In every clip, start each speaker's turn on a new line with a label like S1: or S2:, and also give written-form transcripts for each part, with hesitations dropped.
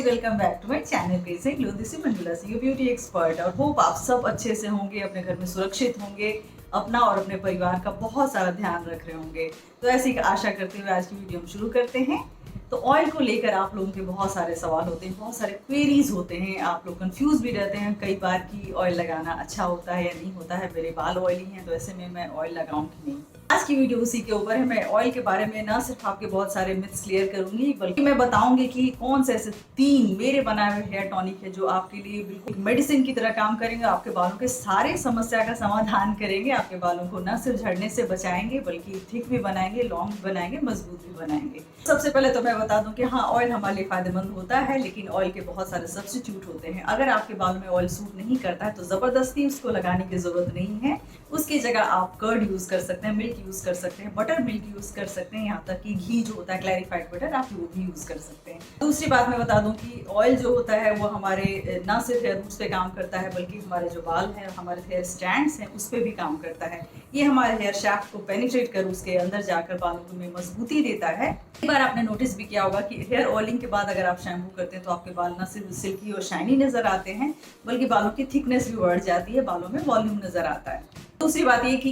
S1: Guys, welcome back to my channel. कैसे glow this is Manjula C, beauty expert. और hope आप सब अच्छे से होंगे, अपने घर में सुरक्षित होंगे, अपना और अपने परिवार का बहुत सारा ध्यान रख रहे होंगे। तो ऐसी आशा करते हुए आज की वीडियो हम शुरू करते हैं। तो ऑयल को लेकर आप लोगों के बहुत सारे सवाल होते हैं, बहुत सारे क्वेरीज होते हैं, आप लोग कंफ्यूज भी रहते हैं कई बार कि ऑयल लगाना अच्छा होता है या नहीं होता है। मेरे बाल ऑयली हैं तो ऐसे में मैं ऑयल लगाऊं कि नहीं। आज की वीडियो उसी के ऊपर है। मैं ऑयल के बारे में ना सिर्फ आपके बहुत सारे मिथ्स क्लियर करूंगी, बल्कि मैं बताऊंगी कि कौन से ऐसे 3 मेरे बनाए हुए हेयर टॉनिक है जो आपके लिए बिल्कुल मेडिसिन की तरह काम करेंगे, आपके बालों के सारे समस्या का समाधान करेंगे, आपके बालों को न सिर्फ झड़ने से बचाएंगे बल्कि थिक भी बनाएंगे, लॉन्ग भी बनाएंगे, मजबूत भी बनाएंगे। सबसे पहले तो मैं बता दूं कि हाँ, ऑयल हमारे लिए फायदेमंद होता है, लेकिन ऑयल के बहुत सारे सब्स्टिट्यूट होते हैं। अगर आपके बालों में ऑयल सूट नहीं करता है तो जबरदस्ती उसको लगाने की जरूरत नहीं है। उसकी जगह आप कर्ड यूज कर सकते हैं, मिल्क यूज कर सकते हैं, बटर मिल्क यूज कर सकते हैं, यहाँ तक कि घी जो होता है क्लैरिफाइड बटर, आप वो भी यूज कर सकते हैं। दूसरी बात मैं बता दूं कि ऑयल जो होता है वो हमारे ना सिर्फ हेयर रूट्स पे काम करता है, बल्कि हमारे जो बाल हैं, हमारे हेयर स्टैंड्स हैं, उस पर भी काम करता है। ये हमारे हेयर शाफ्ट को पेनिट्रेट कर उसके अंदर जाकर बालों में मजबूती देता है। एक बार आपने नोटिस भी किया होगा कि हेयर ऑयलिंग के बाद अगर आप शैम्पू करते हैं तो आपके बाल ना सिर्फ सिल्की और शाइनी नजर आते हैं, बल्कि बालों की थिकनेस भी बढ़ जाती है, बालों में वॉल्यूम नजर आता है। दूसरी बात ये कि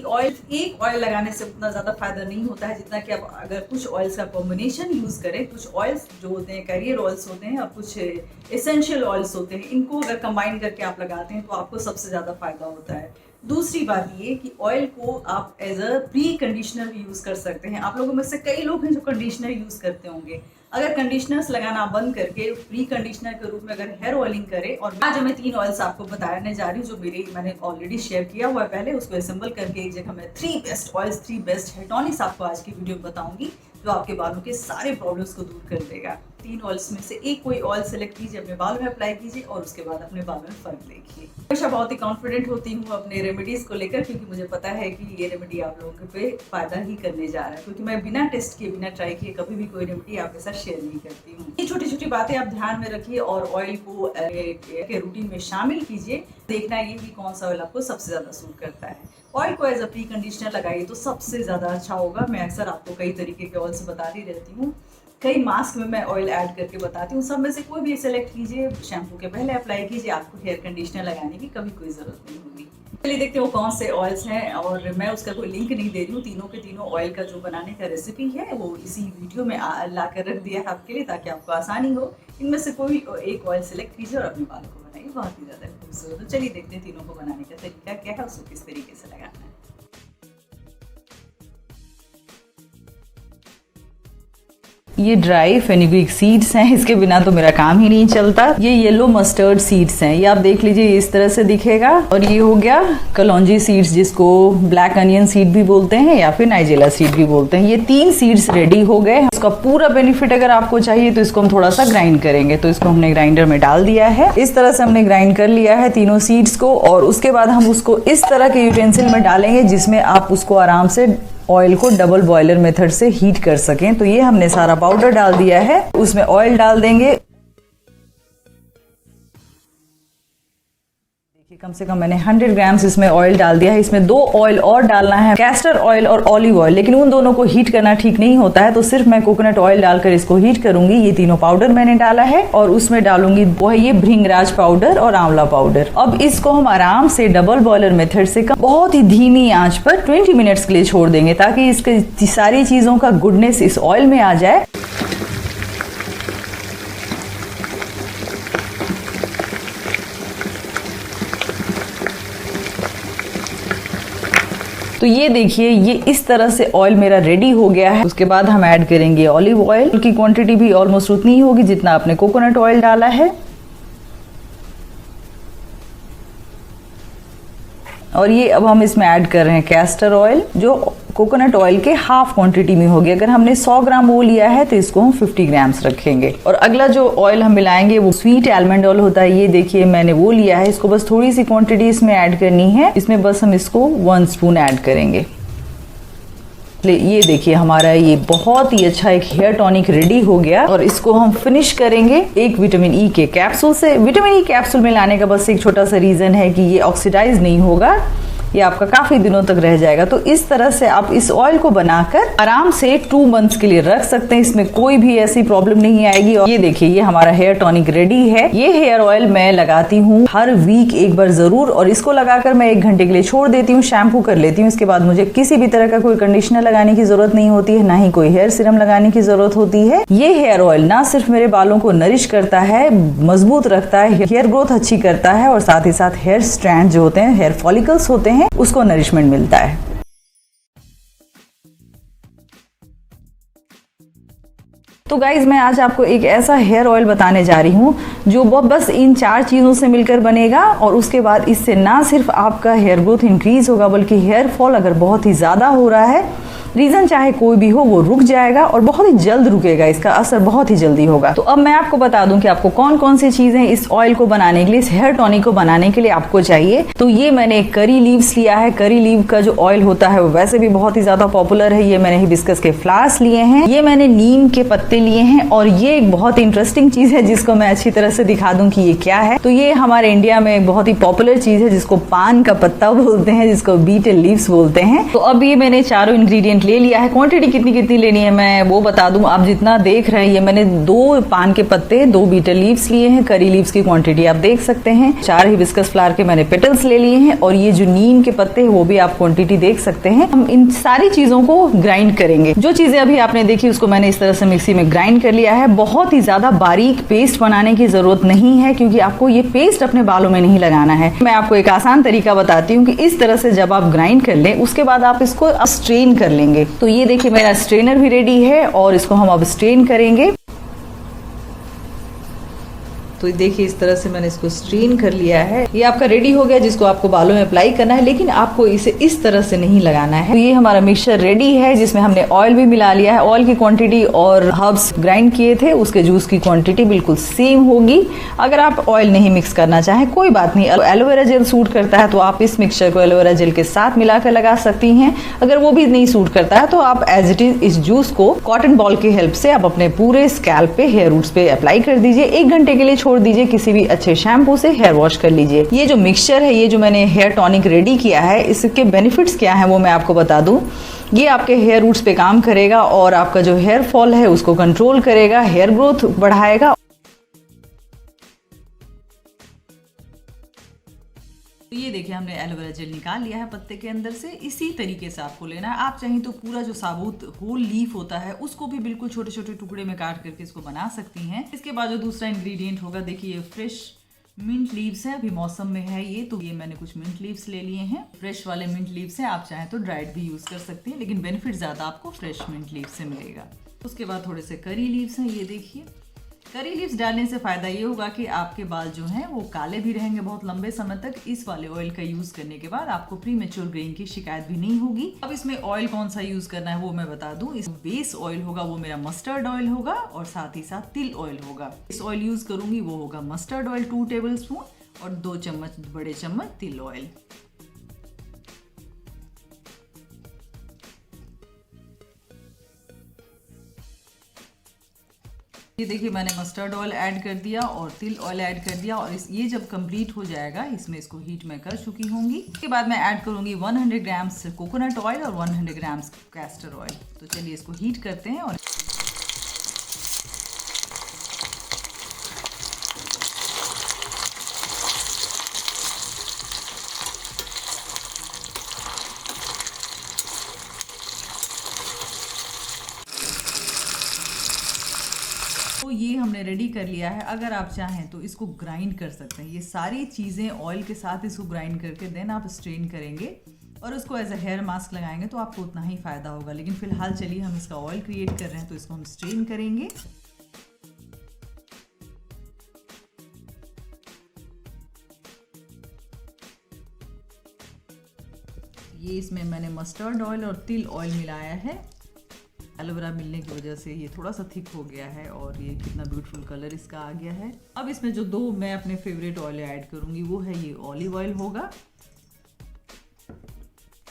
S1: एक ऑयल लगाने से उतना ज़्यादा फायदा नहीं होता है जितना कि आप अगर कुछ ऑयल्स का कॉम्बिनेशन यूज़ करें। कुछ ऑयल्स जो होते हैं कैरियर ऑयल्स होते हैं और कुछ एसेंशियल ऑयल्स होते हैं, इनको अगर कंबाइन करके आप लगाते हैं तो आपको सबसे ज़्यादा फायदा होता है। दूसरी बात ये कि ऑयल को आप एज अ प्री कंडीशनर भी यूज़ कर सकते हैं। आप लोगों में से कई लोग हैं जो कंडीशनर यूज़ करते होंगे। अगर कंडीशनर्स लगाना बंद करके प्री कंडीशनर के रूप में अगर हेयर ऑयलिंग करें, और आज मैं 3 ऑयल्स आपको बताने जा रही हूँ जो मैंने ऑलरेडी शेयर किया हुआ है पहले, उसको असेंबल करके एक जगह मैं 3 best oils, 3 best hair tonics आपको आज की वीडियो में बताऊंगी जो आपके बालों के सारे प्रॉब्लम्स को दूर कर देगा। 3 ऑयल्स में से एक कोई ऑयल सेलेक्ट कीजिए, अपने बालों में अप्लाई कीजिए और उसके बाद अपने बालों में फर्क देखिए। हमेशा बहुत ही कॉन्फिडेंट होती हूँ अपने रेमेडीज को लेकर, क्योंकि मुझे पता है कि ये रेमेडी आप लोगों पे फायदा ही करने जा रहा है, क्योंकि मैं बिना टेस्ट किए, बिना ट्राई किए कभी भी कोई रेमेडी आपके साथ शेयर नहीं करती हूँ। ये छोटी छोटी बातें आप ध्यान में रखिए और ऑयल को के रूटीन में शामिल कीजिए। देखना ये कि कौन सा ऑयल आपको सबसे ज्यादा सूट करता है। ऑयल को एज अ प्री कंडीशनर लगाइए तो सबसे ज़्यादा अच्छा होगा। मैं अक्सर आपको कई तरीके के ऑयल्स बताती रहती हूँ, कई मास्क में मैं ऑयल ऐड करके बताती हूँ। सब में से कोई भी सेलेक्ट कीजिए, शैम्पू के पहले अप्लाई कीजिए, आपको हेयर कंडीशनर लगाने की कभी कोई ज़रूरत नहीं होगी। चलिए देखते हो कौन से ऑयल्स हैं, और मैं उसका कोई लिंक नहीं दे रही हूँ। तीनों के तीनों ऑयल का जो बनाने का रेसिपी है वो इसी वीडियो में ला कर रख दिया है आपके लिए, ताकि आपको आसानी हो। इनमें से कोई एक ऑयल सेलेक्ट कीजिए और अपने बालों को बनाइए, बहुत ही ज़्यादा खूबसूरत। तो चलिए देखते हैं तीनों को बनाने का तरीका क्या है, उसको किस तरीके से लगाना है। ये ड्राई फेनुग्रीक सीड्स हैं, इसके बिना तो मेरा काम ही नहीं चलता। ये येलो मस्टर्ड सीड्स हैं, ये आप देख लीजिए इस तरह से दिखेगा। और ये हो गया कलौंजी सीड्स, जिसको ब्लैक अनियन सीड भी बोलते हैं या फिर नाइजेला सीड भी बोलते हैं। ये 3 सीड्स रेडी हो गए। इसका पूरा बेनिफिट अगर आपको चाहिए तो इसको हम थोड़ा सा ग्राइंड करेंगे। तो इसको हमने ग्राइंडर में डाल दिया है, इस तरह से हमने ग्राइंड कर लिया है तीनों सीड्स को। और उसके बाद हम उसको इस तरह के यूटेंसिल में डालेंगे जिसमें आप उसको आराम से ऑयल को डबल बॉयलर मेथड से हीट कर सकें। तो ये हमने सारा पाउडर डाल दिया है, उसमें ऑयल डाल देंगे। देखिए कम से कम मैंने 100 ग्राम्स इसमें ऑयल डाल दिया है। इसमें 2 ऑयल और डालना है, कैस्टर ऑयल और ऑलिव ऑयल, लेकिन उन दोनों को हीट करना ठीक नहीं होता है, तो सिर्फ मैं कोकोनट ऑयल डालकर इसको हीट करूंगी। ये तीनों पाउडर मैंने डाला है और उसमें डालूंगी वो है ये भृंगराज पाउडर और आंवला पाउडर। अब इसको हम आराम से डबल बॉयलर मेथड से बहुत ही धीमी आंच पर 20 मिनट्स के लिए छोड़ देंगे, ताकि इसकी सारी चीजों का गुडनेस इस ऑयल में आ जाए। तो ये देखिए, ये इस तरह से ऑयल मेरा रेडी हो गया है। उसके बाद हम ऐड करेंगे ऑलिव ऑयल की क्वांटिटी भी ऑलमोस्ट उतनी ही होगी जितना आपने कोकोनट ऑयल डाला है। और ये अब हम इसमें ऐड कर रहे हैं कैस्टर ऑयल, जो कोकोनट ऑयल के हाफ क्वांटिटी में होगी। अगर हमने 100 ग्राम वो लिया है तो इसको हम 50 ग्राम्स रखेंगे। और अगला जो ऑयल हम मिलाएंगे वो स्वीट आलमंड ऑयल होता है। ये देखिए मैंने वो लिया है, इसको बस थोड़ी सी क्वांटिटी इसमें ऐड करनी है। इसमें बस हम इसको 1 स्पून ऐड करेंगे। ये देखिए हमारा ये बहुत ही अच्छा एक हेयर टॉनिक रेडी हो गया। और इसको हम फिनिश करेंगे एक विटामिन ई के कैप्सूल से। विटामिन ई कैप्सूल में लाने का बस एक छोटा सा रीजन है कि ये ऑक्सीडाइज नहीं होगा, ये आपका काफी दिनों तक रह जाएगा। तो इस तरह से आप इस ऑयल को बनाकर आराम से 2 मंथ्स के लिए रख सकते हैं, इसमें कोई भी ऐसी प्रॉब्लम नहीं आएगी। और ये देखिए, ये हमारा हेयर टॉनिक रेडी है। ये हेयर ऑयल मैं लगाती हूँ हर वीक एक बार जरूर, और इसको लगाकर मैं 1 घंटे के लिए छोड़ देती हूँ, शैम्पू कर लेती हूँ। इसके बाद मुझे किसी भी तरह का कोई कंडीशनर लगाने की जरूरत नहीं होती है, ना ही कोई हेयर सीरम लगाने की जरूरत होती है। ये हेयर ऑयल ना सिर्फ मेरे बालों को नरिश करता है, मजबूत रखता है, हेयर ग्रोथ अच्छी करता है, और साथ ही साथ हेयर स्ट्रैंड जो होते हैं, हेयर फॉलिकल्स होते हैं, उसको नरिशमेंट मिलता है। तो गाइज, मैं आज आपको एक ऐसा हेयर ऑयल बताने जा रही हूँ जो बस इन 4 चीज़ों से मिलकर बनेगा, और उसके बाद इससे ना सिर्फ आपका हेयर ग्रोथ इंक्रीज होगा, बल्कि हेयर फॉल अगर बहुत ही ज़्यादा हो रहा है, रीजन चाहे कोई भी हो, वो रुक जाएगा और बहुत ही जल्द रुकेगा, इसका असर बहुत ही जल्दी होगा। तो अब मैं आपको बता दूं कि आपको कौन कौन सी चीजें इस ऑयल को बनाने के लिए, इस हेयर टॉनिक को बनाने के लिए आपको चाहिए। तो ये मैंने करी लीव्स लिया है। करी लीव का जो ऑयल होता है वो वैसे भी बहुत ही ज्यादा पॉपुलर है। ये मैंने हिबिस्कस के फ्लावर्स लिए हैं, ये मैंने नीम के पत्ते लिए हैं, और ये एक बहुत इंटरेस्टिंग चीज है जिसको मैं अच्छी तरह से दिखा दूं कि ये क्या है। तो ये हमारे इंडिया में एक बहुत ही पॉपुलर चीज है जिसको पान का पत्ता बोलते हैं, जिसको बीटल लीव्स बोलते हैं। तो अब ये मैंने चारों इंग्रेडिएंट ले लिया है। क्वांटिटी कितनी कितनी लेनी है मैं वो बता दूं, आप जितना देख रहे हैं, ये मैंने 2 पान के पत्ते, 2 बीटल लीव्स लिए हैं। करी लीव्स की क्वांटिटी आप देख सकते हैं। 4 हिबिस्कस फ्लावर के मैंने पेटल्स ले लिए हैं, और ये जो नीम के पत्ते हैं वो भी आप क्वांटिटी देख सकते हैं। हम इन सारी चीजों को ग्राइंड करेंगे। जो चीजें अभी आपने देखी उसको मैंने इस तरह से मिक्सी में ग्राइंड कर लिया है। बहुत ही ज्यादा बारीक पेस्ट बनाने की जरूरत नहीं है, क्योंकि आपको ये पेस्ट अपने बालों में नहीं लगाना है। मैं आपको एक आसान तरीका बताती हूँ कि इस तरह से जब आप ग्राइंड कर लें, उसके बाद आप इसको स्ट्रेन कर लेंगे। तो ये देखिए, मेरा स्ट्रेनर भी रेडी है, और इसको हम अब स्ट्रेन करेंगे। तो देखिए, इस तरह से मैंने इसको स्ट्रेन कर लिया है। ये आपका रेडी हो गया, जिसको आपको बालों में अप्लाई करना है, लेकिन आपको इसे इस तरह से नहीं लगाना है। तो ये हमारा मिक्सचर रेडी है, जिसमें हमने ऑयल भी मिला लिया है। ऑयल की क्वांटिटी और हर्ब्स ग्राइंड किए थे, उसके जूस की क्वांटिटी बिल्कुल सेम होगी। अगर आप ऑयल नहीं मिक्स करना चाहें, कोई बात नहीं, एलोवेरा जेल सूट करता है तो आप इस मिक्सचर को एलोवेरा जेल के साथ मिलाकर लगा सकती हैं। अगर वो भी नहीं सूट करता है तो आप एज इट इज इस जूस को कॉटन बॉल की हेल्प से आप अपने पूरे स्कैल्प पे, हेयर रूट्स पे अप्लाई कर दीजिए। 1 घंटे के लिए छोड़ दीजिए, किसी भी अच्छे शैम्पू से हेयर वॉश कर लीजिए। ये जो मिक्सचर है, ये जो मैंने हेयर टॉनिक रेडी किया है, इसके बेनिफिट्स क्या हैं वो मैं आपको बता दूं। ये आपके हेयर रूट्स पे काम करेगा, और आपका जो हेयर फॉल है उसको कंट्रोल करेगा, हेयर ग्रोथ बढ़ाएगा। तो ये देखिए, हमने एलोवेरा जेल निकाल लिया है पत्ते के अंदर से। इसी तरीके से आपको लेना है। आप चाहें तो पूरा जो साबुत होल लीफ होता है उसको भी बिल्कुल छोटे छोटे टुकड़े में काट करके इसको बना सकती हैं। इसके बाद जो दूसरा इंग्रेडिएंट होगा, देखिए, फ्रेश मिंट लीव्स है। अभी मौसम में है ये, तो ये मैंने कुछ मिंट लीव्स ले लिए हैं। फ्रेश वाले मिंट लीव्स है, आप चाहें तो ड्राइड भी यूज कर सकती हैं, लेकिन बेनिफिट ज्यादा आपको फ्रेश मिंट लीव्स से मिलेगा। उसके बाद थोड़े से करी लीव्स हैं, ये देखिए। करी लीव्स डालने से फायदा ये होगा कि आपके बाल जो हैं वो काले भी रहेंगे बहुत लंबे समय तक। इस वाले ऑयल का यूज करने के बाद आपको प्रीमेच्योर ग्रेइंग की शिकायत भी नहीं होगी। अब इसमें ऑयल कौन सा यूज करना है वो मैं बता दूं। इस बेस ऑयल होगा वो मेरा मस्टर्ड ऑयल होगा, और साथ ही साथ तिल ऑयल होगा। इस ऑयल यूज करूंगी वो होगा मस्टर्ड ऑयल 2 टेबल स्पून, और 2 चम्मच बड़े चम्मच तिल ऑयल। ये देखिए, मैंने मस्टर्ड ऑयल ऐड कर दिया और तिल ऑयल ऐड कर दिया, और ये जब कंप्लीट हो जाएगा, इसमें इसको हीट मैं कर चुकी होंगी। इसके बाद मैं ऐड करूंगी 100 ग्राम्स कोकोनट ऑयल और 100 ग्राम्स कैस्टर ऑयल। तो चलिए इसको हीट करते हैं। और तो ये हमने रेडी कर लिया है। अगर आप चाहें तो इसको ग्राइंड कर सकते हैं। ये सारी चीज़ें ऑयल के साथ इसको ग्राइंड करके देन आप स्ट्रेन करेंगे और उसको एज अ हेयर मास्क लगाएंगे तो आपको उतना ही फ़ायदा होगा। लेकिन फिलहाल चलिए, हम इसका ऑयल क्रिएट कर रहे हैं तो इसको हम स्ट्रेन करेंगे। ये इसमें मैंने मस्टर्ड ऑयल और तिल ऑयल मिलाया है। एलोवेरा मिलने की वजह से ये थोड़ा सा थिक हो गया है, और ये कितना ब्यूटीफुल कलर इसका आ गया है। अब इसमें जो 2 मैं अपने फेवरेट ऑयल ऐड करूँगी वो है ये ऑलिव ऑयल होगा,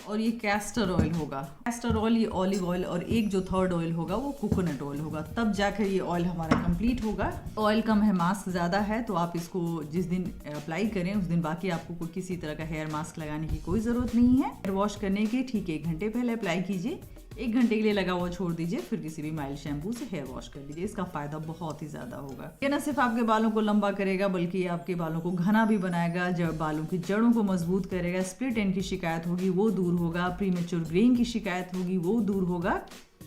S1: और ये कैस्टर ऑयल होगा। कैस्टर ऑयल, ये ऑलिव ऑयल, और एक जो थर्ड ऑयल होगा वो कोकोनट ऑयल होगा। तब जाकर ये ऑयल हमारा कंप्लीट होगा। ऑयल कम है, मास्क ज़्यादा है, तो आप इसको जिस दिन अप्लाई करें उस दिन बाकी आपको कोई किसी तरह का हेयर मास्क लगाने की कोई ज़रूरत नहीं है। हेयर वॉश करने के ठीक 1 घंटे पहले अप्लाई कीजिए। 1 घंटे के लिए लगा हुआ छोड़ दीजिए, फिर किसी भी माइल्ड शैम्पू से हेयर वॉश कर लीजिए। इसका फ़ायदा बहुत ही ज़्यादा होगा। ये न सिर्फ आपके बालों को लंबा करेगा बल्कि आपके बालों को घना भी बनाएगा, बालों की जड़ों को मजबूत करेगा। स्प्लिट एंड की शिकायत होगी वो दूर होगा, प्रीमेच्योर ग्रेइंग की शिकायत होगी वो दूर होगा,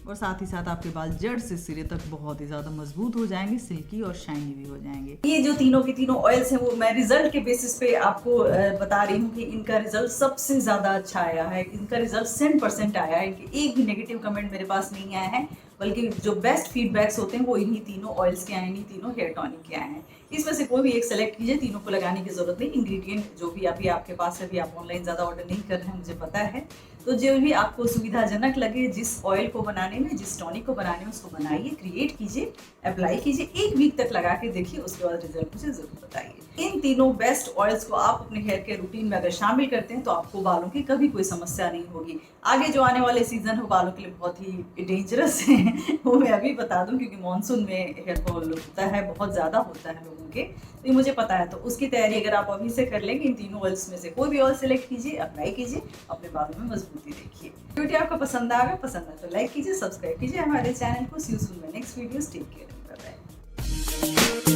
S1: और साथ ही साथ आपके बाल जड़ से सिरे तक बहुत ही ज़्यादा मजबूत हो जाएंगे, सिल्की और शाइनी भी हो जाएंगे। ये जो तीनों के तीनों ऑयल्स हैं वो मैं रिजल्ट के बेसिस पे आपको बता रही हूँ कि इनका रिजल्ट सबसे ज़्यादा अच्छा आया है। इनका रिजल्ट 100% आया है। एक भी नेगेटिव कमेंट मेरे पास नहीं आया है, बल्कि जो बेस्ट फीडबैक्स होते हैं वो इन्हीं तीनों ऑयल्स के आए हैं, इन्हीं तीनों हेयर टॉनिक के आए हैं। इसमें से कोई भी एक सेलेक्ट कीजिए, तीनों को लगाने की जरूरत नहीं। इंग्रेडिएंट जो भी अभी आपके पास है, अभी आप ऑनलाइन ज़्यादा ऑर्डर नहीं कर रहे हैं मुझे पता है, तो जो भी आपको सुविधाजनक लगे, जिस ऑयल को बनाने में, जिस टॉनिक को बनाने में, उसको बनाइए, क्रिएट कीजिए, अप्लाई कीजिए, 1 वीक तक लगा के देखिए, उसके बाद रिजल्ट मुझे जरूर बताइए। इन तीनों बेस्ट ऑयल्स को आप अपने हेयर के रूटीन में अगर शामिल करते हैं तो आपको बालों की कभी कोई समस्या नहीं होगी। आगे जो आने वाले सीजन हो बालों के लिए बहुत ही डेंजरस है वो मैं अभी बता दूं, क्योंकि मानसून में हेयर फॉल होता है, बहुत ज़्यादा होता है लोगों के, तो ये मुझे पता है। तो उसकी तैयारी अगर आप अभी से कर लेंगे, इन तीनों ऑयल्स में से कोई भी ऑयल सेलेक्ट कीजिए, अप्लाई कीजिए, अपने बालों में मजबूती देखिए। वीडियो आपको पसंद आएगा, पसंद आए तो लाइक कीजिए, सब्सक्राइब कीजिए हमारे चैनल को। See you soon my next videos. Take care, bye bye.